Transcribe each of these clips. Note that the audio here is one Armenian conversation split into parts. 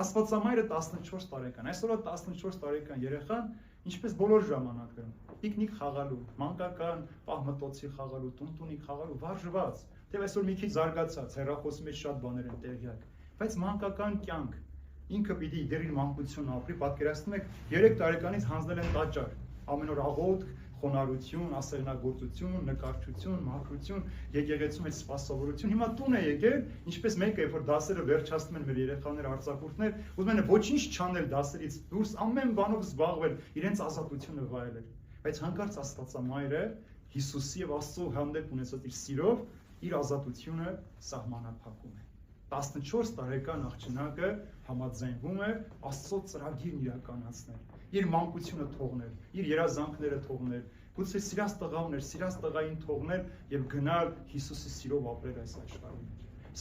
Աստվածամայրը 14 տարեկան, այսօր 14 տարեկան երեխան ինչպես բոլոր ժամանակներում պիկնիկ խաղալու, մանկական պահմտոցի խաղալու, տունտունիկ խաղալու վարժված, թե այսօր մի քիչ զարգացած, հեռախոսի մեջ շատ բաներ են տեղյակ, բայց մանկական կյանք ինքը պիտի դեր իր մանկությունը ապրի, պատկերացնում եք 3 տարեկանից հանձնել են տաճար, ամեն օր աղոթք, խոնարհություն, ասեղնագործություն, նկարչություն, մաքրություն, եկեղեցում այդ սպասավորություն, հիմա տուն է եկել, ինչպես մեկը, երբ որ դասերը վերջացնում են մեր երեխաները, արձակուրդներ, ուզում են ոչինչ չանել դասերից դուրս, ամեն բանով զբաղվել, իրենց ազատությունը վայելել, բայց հանկարծ Աստվածամայրը Հիսուսի եւ Աստծո հանդեպ ունեցած իր սիրով իր ազատությունը սահմանափակում է։ 14 տարեկան աղջնակը համաձայնվում է Աստծո ծրագիրն իրականացնել, իր մանկությունը թողնել, իր երազանքները թողնել, գուցե սիրած տղա ուներ, սիրած տղային թողնել եւ գնալ Հիսուսի սիրով ապրել այս աշխարհում։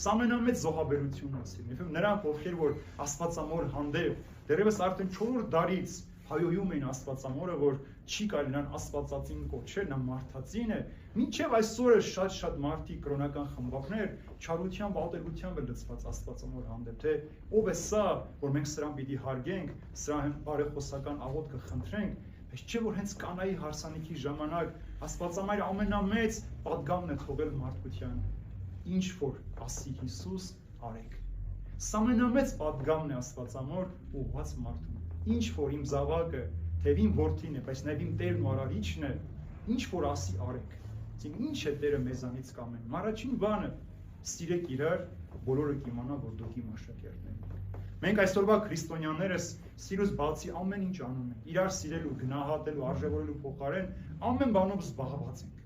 Սա ամենամեծ զոհաբերությունն է, սիրելի։ Նրանք, ովքեր որ Աստվածամոր հանդեպ դեռևս արդեն 4 դարից հայոյում էին Աստվածամորը, որ չի կարելի Աստվածածին կոչել, նա մարդածին է, մինչև այսօր շատ մարդիկ կրոնական խմբակներ չարությամբ, ատելությամբ են լցված Աստվածամոր հանդեպ, թե ով է սա, որ մենք սրան պիտի հարգենք, սրա բարեխոսական աղոթքը խնդրենք, բայց չէ որ հենց Կանայի հարսանիքի ժամանակ Աստվածամայրը ամենամեծ պատգամն է թողել մարդկությանը, ինչ որ ասի Հիսուս արեք։ Սա ամենամեծ պատգամն է Աստվածամոր ուղղված մարդուն։ Ինչ որ իմ զավակը, թե իմ որդին է, բայց նաև իմ Տերն ու Արարիչն է, ինչ որ ասի արեք։ Այսինքն ինչ է Տերը մեզանից կամենում։ Առաջին բանը սիրեք իրար, բոլորը կիմանան, որ դուք իմ աշակերտներ եք։ Մենք այսօրվա քրիստոնյաներս սիրուց բացի ամեն ինչ անում ենք, իրար սիրելու, գնահատելու, արժևորելու փոխարեն ամեն բանով զբաղված ենք։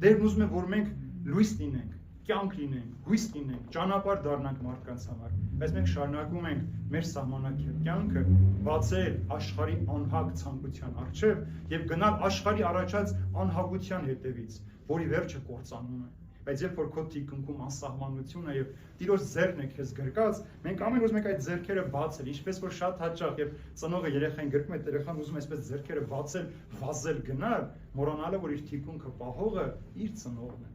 Տերն ուզում է, որ մենք լույս լինենք, կյանք լինենք, հույս լինենք, ճանապարհ դառնանք մարդկանց համար, բայց մենք շարունակում ենք մեր սահմանակիր կյանքը բացել աշխարհի անհագ ցանկության առջև եւ գնալ աշխարհի առաջած անհագության հետևից, որի վերջը կործանում է։ Բայց երբ որ քո թիկունքում անսահմանությունը եւ Տիրոջ ձեռքն է քեզ գրկած, մենք ամեն ուզում ենք այդ ձեռքերը բացել, ինչպես որ շատ հաճախ եւ ծնողը երեխային գրկում է, երեխան ուզում է այսպես ձեռքերը բացել, վազել գնալ, մոռանալը որ իր թիկունքը պահողը իր ծնողն է։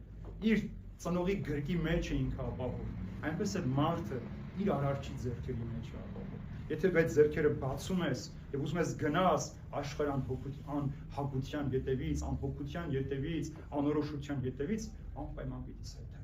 Իր ծնողի գրկի մեջ է ինքը ապահովում։ Այնպես էլ մարդը իր արարչի ձեռքերի մեջ է ապահովում։ Եթե այդ ձեռքերը բացում ես եւ ուզում ես գնաս աշխարհ անհագության ետևից, անհոգության ետևից, անորոշության ետևից, անպայման պիտի սա